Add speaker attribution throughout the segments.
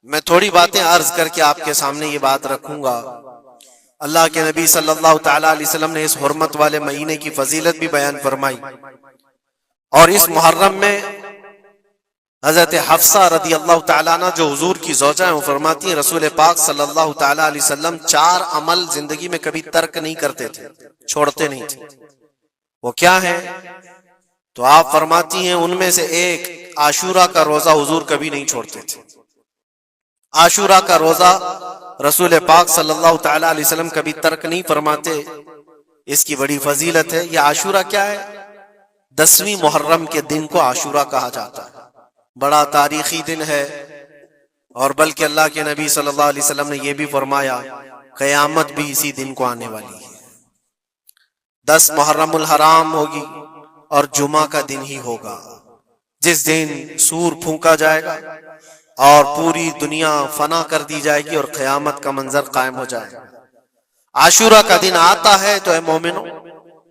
Speaker 1: میں تھوڑی باتیں عرض کر کے آپ کے سامنے یہ بات رکھوں گا۔ اللہ کے نبی صلی اللہ تعالی علیہ وسلم نے اس حرمت والے مہینے کی فضیلت بھی بیان فرمائی، اور اس محرم میں حضرت حفصہ رضی اللہ تعالیٰ عنہ جو حضور کی زوجہ ہیں، وہ فرماتی ہیں رسول پاک صلی اللہ تعالی علیہ وسلم 4 عمل زندگی میں کبھی ترک نہیں کرتے تھے، چھوڑتے نہیں تھے۔ وہ کیا ہے؟ تو آپ فرماتی ہیں ان میں سے ایک عاشورہ کا روزہ حضور کبھی نہیں چھوڑتے تھے۔ عاشورہ کا روزہ رسول پاک صلی اللہ تعالی علیہ وسلم کبھی ترک نہیں فرماتے، اس کی بڑی فضیلت ہے۔ یہ عاشورہ کیا ہے؟ 10ویں محرم کے دن کو عاشورہ کہا جاتا ہے، بڑا تاریخی دن ہے، اور بلکہ اللہ کے نبی صلی اللہ علیہ وسلم نے یہ بھی فرمایا قیامت بھی اسی دن کو آنے والی ہے۔ 10 محرم الحرام ہوگی اور جمعہ کا دن ہی ہوگا، جس دن سور پھونکا جائے گا اور پوری دنیا فنا کر دی جائے گی اور قیامت کا منظر قائم ہو جائے گا۔ عاشورہ کا دن آتا ہے تو اے مومنو،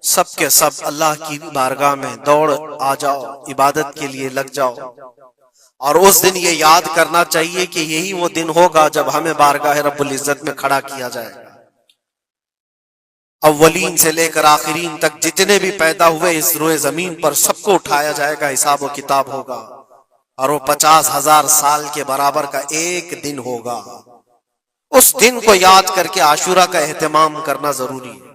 Speaker 1: سب کے سب اللہ کی بارگاہ میں دوڑ آ جاؤ، عبادت کے لیے لگ جاؤ، اور اس دن یہ یاد کرنا چاہیے کہ یہی وہ دن ہوگا جب ہمیں بارگاہ رب العزت میں کھڑا کیا جائے گا۔ اولین سے لے کر آخرین تک جتنے بھی پیدا ہوئے اس روئے زمین پر سب کو اٹھایا جائے گا، حساب و کتاب ہوگا، اور وہ 50,000 سال کے برابر کا ایک دن ہوگا۔ اس دن کو یاد کر کے عاشورہ کا اہتمام کرنا ضروری ہے۔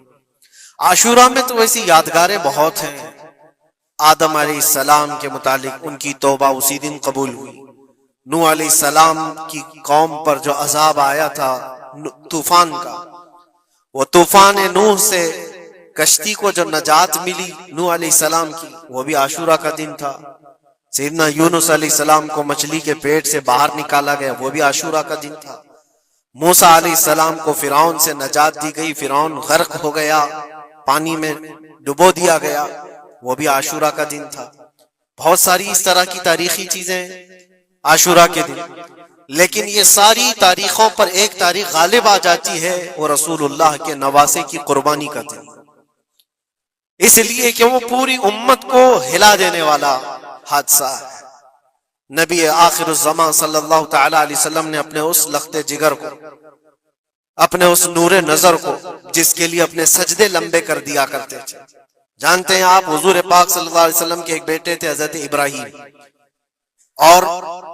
Speaker 1: عاشورہ میں تو ویسی یادگاریں بہت ہیں۔ آدم علیہ السلام کے متعلق ان کی توبہ اسی دن قبول ہوئی۔ نوح علیہ السلام کی قوم پر جو عذاب آیا تھا طوفان کا، وہ طوفان نوح سے کشتی کو جو نجات ملی نوح علیہ السلام کی، وہ بھی عاشورہ کا دن تھا۔ سیدنا یونس علیہ السلام کو مچھلی کے پیٹ سے باہر نکالا گیا، وہ بھی عاشورہ کا دن تھا۔ موسیٰ علیہ السلام کو فرعون سے نجات دی گئی، فرعون غرق ہو گیا، پانی میں ڈبو دیا گیا، وہ بھی عاشورہ کا دن تھا۔ بہت ساری اس طرح کی تاریخی چیزیں عاشورہ کے دن، لیکن یہ ساری تاریخوں پر ایک تاریخ غالب آ جاتی ہے، وہ رسول اللہ کے نواسے کی قربانی کا دن، اس لیے کہ وہ پوری امت کو ہلا دینے والا حادثہ ہے۔ نبی آخر الزمان صلی اللہ تعالی علیہ وسلم نے اپنے اس لخت جگر کو، اپنے اس نور نظر کو، جس کے لیے اپنے سجدے لمبے کر دیا کرتے تھے، جانتے ہیں آپ حضور پاک صلی اللہ علیہ وسلم کے ایک بیٹے تھے حضرت ابراہیم، اور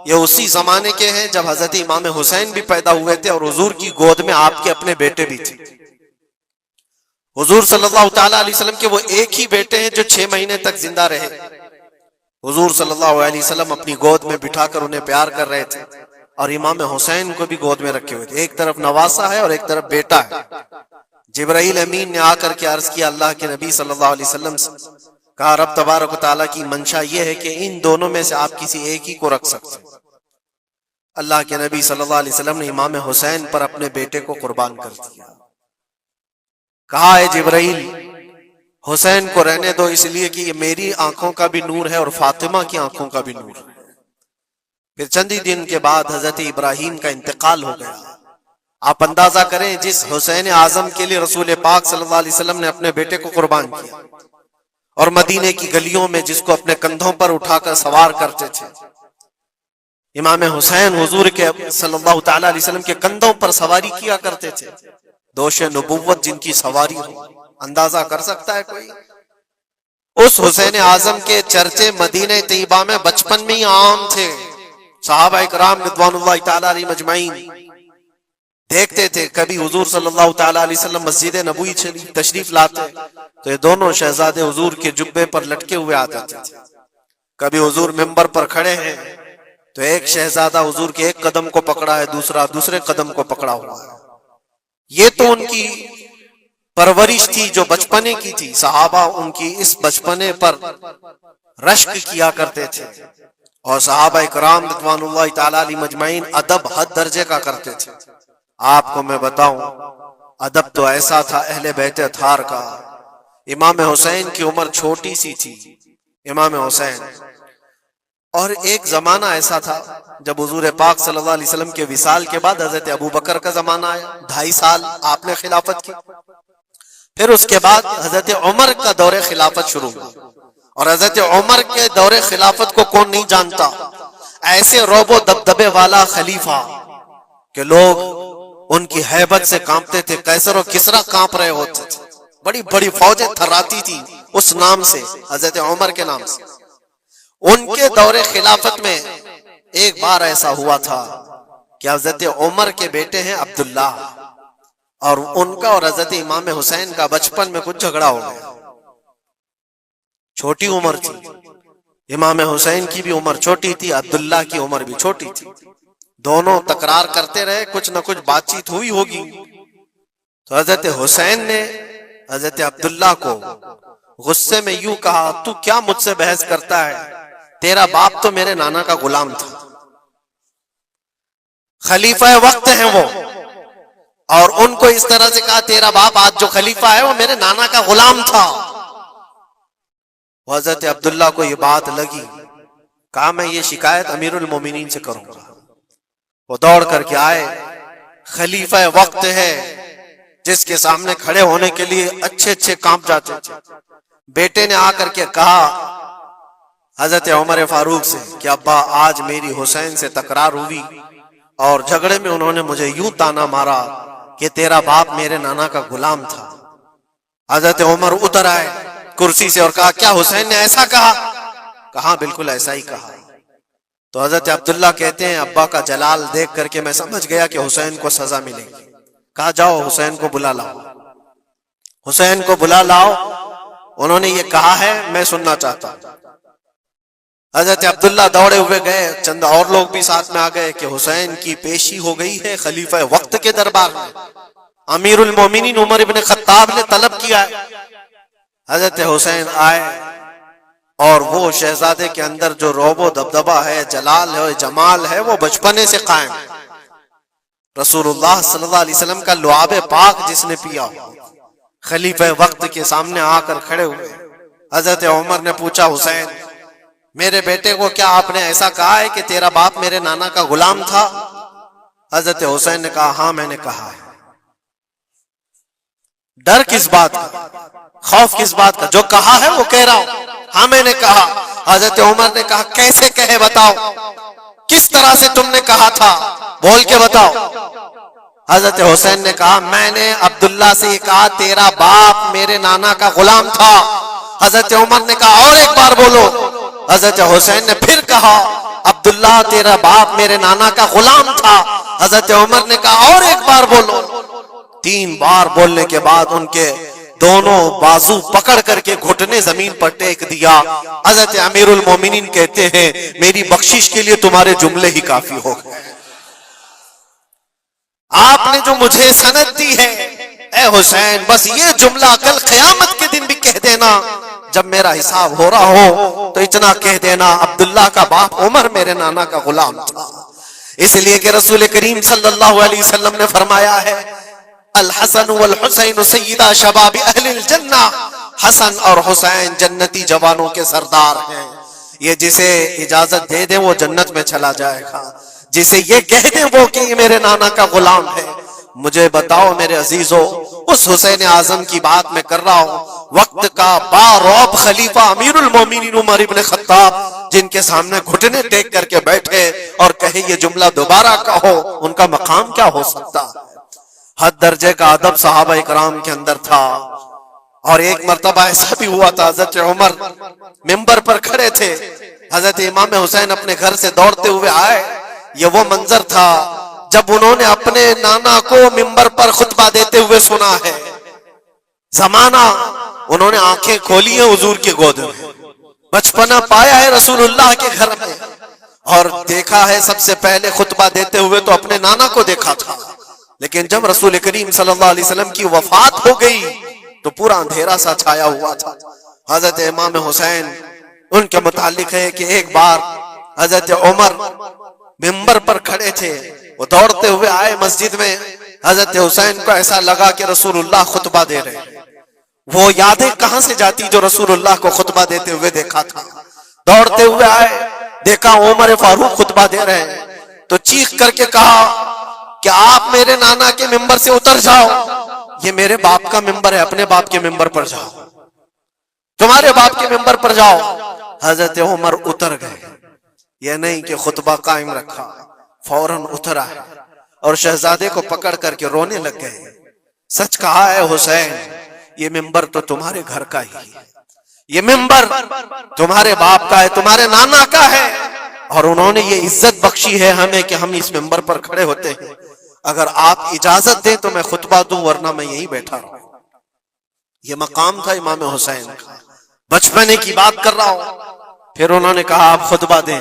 Speaker 1: یہ اسی زمانے کے ہیں جب حضرت امام حسین بھی پیدا ہوئے تھے، اور حضور کی گود میں آپ کے اپنے بیٹے بھی تھے۔ حضور صلی اللہ تعالی علیہ وسلم کے وہ ایک ہی بیٹے ہیں جو 6 مہینے تک زندہ رہے۔ حضور صلی اللہ علیہ وسلم اپنی گود میں بٹھا کر انہیں پیار کر رہے تھے، اور امام حسین کو بھی گود میں رکھے ہوئے تھے۔ ایک طرف نواسا ہے اور ایک طرف بیٹا ہے۔ جبرائیل امین نے آ کر کے عرض کیا اللہ کے نبی صلی اللہ علیہ وسلم سے، کہا رب تبارک و تعالیٰ کی منشا یہ ہے کہ ان دونوں میں سے آپ کسی ایک ہی کو رکھ سکتے ہیں۔ اللہ کے نبی صلی اللہ علیہ وسلم نے امام حسین پر اپنے بیٹے کو قربان کر دیا۔ کہا اے جبرائیل، حسین کو رہنے دو، اس لیے کہ یہ میری آنکھوں کا بھی نور ہے اور فاطمہ کی آنکھوں کا بھی نور ہے۔ پھر چند ہی دن کے بعد حضرت ابراہیم کا انتقال ہو گیا۔ آپ اندازہ کریں جس حسین اعظم کے لیے رسول پاک صلی اللہ علیہ وسلم نے اپنے بیٹے کو قربان کیا، اور مدینے کی گلیوں میں جس کو اپنے کندھوں پر اٹھا کر سوار کرتے تھے، امام حسین حضور کے صلی اللہ تعالی علیہ وسلم کے کندھوں پر سواری کیا کرتے تھے۔ دوش نبوت جن کی سواری ہو، اندازہ کر سکتا ہے کوئی؟ اس حسین اعظم کے چرچے مدینہ طیبہ میں بچپن میں ہی عام تھے۔ صحابہ اکرام رضوان اللہ تعالی علیہ مجمعین دیکھتے تھے، کبھی حضور صلی اللہ تعالی علیہ وسلم مسجد نبوی تشریف لاتے تو یہ دونوں شہزادے حضور کے جبے پر لٹکے ہوئے آتے تھے۔ کبھی حضور منبر پر کھڑے ہیں تو ایک شہزادہ حضور کے ایک قدم کو پکڑا ہے، دوسرا دوسرے قدم کو پکڑا ہوا ہے۔ یہ تو ان کی پرورش تھی جو بچپنے کی تھی۔ صحابہ ان کی اس بچپنے پر رشک کیا کرتے تھے، اور صحابہ اکرام رضوان اللہ تعالی علیہ مجمعین ادب حد درجے کا کرتے تھے۔ آپ کو میں بتاؤں، ادب تو ایسا تھا اہل بیت اطہار کا۔ امام حسین کی عمر چھوٹی سی تھی، امام حسین، اور ایک زمانہ ایسا تھا جب حضور پاک صلی اللہ علیہ وسلم کے وصال کے بعد حضرت ابو بکر کا زمانہ آیا، 2.5 سال آپ نے خلافت کی۔ پھر اس کے بعد حضرت عمر کا دور خلافت شروع ہوا، اور حضرت عمر کے دور خلافت کو کون نہیں جانتا؟ ایسے روب و دبدبے والا خلیفہ، کہ لوگ ان کی ہیبت سے کانپتے تھے، قیصر و کسریٰ کانپ رہے ہوتے تھے، بڑی بڑی فوجیں تھراتی تھی اس نام سے، حضرت عمر کے نام سے۔ ان کے دور خلافت میں ایک بار ایسا ہوا تھا کہ حضرت عمر کے بیٹے ہیں عبداللہ، اور ان کا اور حضرت امام حسین کا بچپن میں کچھ جھگڑا ہو گیا۔ چھوٹی عمر تھی، امام حسین کی بھی عمر چھوٹی تھی، عبداللہ کی عمر بھی چھوٹی تھی، دونوں تکرار کرتے رہے، کچھ نہ کچھ بات چیت ہوئی ہوگی۔ تو حضرت حسین نے حضرت عبداللہ کو غصے میں یوں کہا، تو کیا مجھ سے بحث کرتا ہے؟ تیرا باپ تو میرے نانا کا غلام تھا، خلیفہ وقت ہیں وہ، اور ان کو اس طرح سے کہا تیرا باپ آج جو خلیفہ ہے وہ میرے نانا کا غلام تھا۔ حضرت عبداللہ کو یہ بات لگی، کہا میں یہ شکایت امیر المومنین سے کروں گا۔ وہ دوڑ کر کے آئے، خلیفہ وقت ہے جس کے سامنے کھڑے ہونے کے لیے اچھے اچھے کانپ جاتے تھے۔ بیٹے نے آ کر کے کہا حضرت عمر فاروق سے کہ ابا آج میری حسین سے تکرار ہوئی اور جھگڑے میں انہوں نے مجھے یوں تانا مارا کہ تیرا باپ میرے نانا کا غلام تھا۔ حضرت عمر اتر آئے کرسی سے اور کہا کیا حسین نے ایسا کہا؟ کہا بالکل ایسا ہی کہا۔ تو حضرت عبداللہ کہتے ہیں ابا کا جلال دیکھ کر کے میں سمجھ گیا کہ حسین کو سزا ملے گی۔ کہا جاؤ حسین کو بلا لاؤ، حسین کو بلا لاؤ، انہوں نے یہ کہا ہے میں سننا چاہتا ہوں۔ حضرت عبداللہ دوڑے ہوئے گئے، چند اور لوگ بھی ساتھ میں آ گئے کہ حسین کی پیشی ہو گئی ہے خلیفہ وقت کے دربار میں، امیر المومنین عمر ابن خطاب نے طلب کیا ہے۔ حضرت حسین آئے اور وہ شہزادے کے اندر جو رعب و دبدبہ ہے، جلال ہے، جمال ہے، وہ بچپنے سے قائم ہے۔ رسول اللہ صلی اللہ علیہ وسلم کا لعاب پاک جس نے پیا ہو، خلیفہ وقت کے سامنے آ کر کھڑے ہوئے۔ حضرت عمر نے پوچھا حسین میرے بیٹے کو کیا آپ نے ایسا کہا ہے کہ تیرا باپ میرے نانا کا غلام تھا؟ حضرت حسین نے کہا ہاں میں نے کہا ہے۔ ڈر کس بات کا، خوف کس بات کا؟ جو کہا ہے وہ کہہ رہا ہوں، ہاں میں نے کہا۔ حضرت عمر نے کہا کیسے کہے بتاؤ، کس طرح سے تم نے کہا تھا، بول کے بتاؤ۔ حضرت حسین نے کہا میں نے عبداللہ سے یہ کہا تیرا باپ میرے نانا کا غلام تھا۔ حضرت عمر نے کہا اور ایک بار بولو۔ حضرت حسین نے پھر کہا عبداللہ تیرا باپ میرے نانا کا غلام تھا۔ حضرت عمر نے کہا اور ایک بار بولو۔ 3 بار بولنے کے بعد ان کے دونوں بازو پکڑ کر کے گھٹنے زمین پر ٹیک دیا۔ حضرت امیر المومنین کہتے ہیں میری بخشش کے لیے تمہارے جملے ہی کافی ہو گئے، آپ نے جو مجھے سند دی ہے اے حسین بس یہ جملہ کل قیامت کے دن بھی کہہ دینا، جب میرا حساب ہو رہا ہو تو اتنا کہہ دینا عبداللہ کا باپ عمر میرے نانا کا غلام تھا۔ اس لیے کہ رسول کریم صلی اللہ علیہ وسلم نے فرمایا ہے الحسن والحسین سیدہ شباب اہل الجنہ، حسن اور حسین جنتی جوانوں کے سردار ہیں۔ یہ جسے اجازت دے دیں وہ جنت میں چلا جائے گا، جسے یہ کہہ دیں وہ کہ یہ میرے نانا کا غلام ہے۔ مجھے بتاؤ میرے عزیزو، اس حسین اعظم کی بات میں کر رہا ہوں، وقت کا باروب خلیفہ امیر المومنین عمر ابن خطاب جن کے سامنے گھٹنے ٹیک کر کے بیٹھے اور کہے یہ جملہ دوبارہ کہو، ان کا مقام کیا ہو سکتا؟ حد درجے کا ادب صحابہ اکرام کے اندر تھا۔ اور ایک مرتبہ ایسا بھی ہوا تھا، حضرت عمر ممبر پر کھڑے تھے، حضرت امام حسین اپنے گھر سے دوڑتے ہوئے آئے۔ یہ وہ منظر تھا جب انہوں نے اپنے نانا کو ممبر پر خطبہ دیتے ہوئے سنا ہے۔ زمانہ انہوں نے آنکھیں کھولی ہیں حضور کی گود میں، بچپنا پایا ہے رسول اللہ کے گھر میں، اور دیکھا ہے سب سے پہلے خطبہ دیتے ہوئے تو اپنے نانا کو دیکھا تھا، لیکن جب رسول کریم صلی اللہ علیہ وسلم کی وفات ہو گئی تو پورا اندھیرا سا چھایا ہوا تھا۔ حضرت امام حسین ان کے متعلق ہے کہ ایک بار حضرت عمر ممبر پر کھڑے تھے، وہ دوڑتے ہوئے آئے مسجد میں۔ حضرت حسین کو ایسا لگا کہ رسول اللہ خطبہ دے رہے ہیں، وہ یادیں کہاں سے جاتی جو رسول اللہ کو خطبہ دیتے ہوئے دیکھا تھا۔ دوڑتے ہوئے آئے، دیکھا عمر فاروق خطبہ دے رہے ہیں، تو چیخ کر کے کہا کہ آپ میرے نانا کے ممبر سے اتر جاؤ، یہ میرے باپ کا ممبر ہے، اپنے باپ کے ممبر پر جاؤ، تمہارے باپ کے ممبر پر جاؤ۔ حضرت عمر اتر گئے، یہ نہیں کہ خطبہ قائم رکھا، فوراً اترا ہے اور شہزادے کو پکڑ کر کے رونے لگ گئے. سچ کہا ہے حسین، یہ ممبر تو تمہارے گھر کا ہی ہے، یہ ممبر تمہارے باپ کا ہے، تمہارے نانا کا ہے، اور انہوں نے یہ عزت بخشی ہے ہمیں کہ ہم اس ممبر پر کھڑے ہوتے ہیں. اگر آپ اجازت دیں تو میں خطبہ دوں، ورنہ میں یہیں بیٹھا رہوں. یہ مقام تھا امام حسین کا. بچپنے کی بات کر رہا ہوں. پھر انہوں نے کہا آپ خطبہ دیں.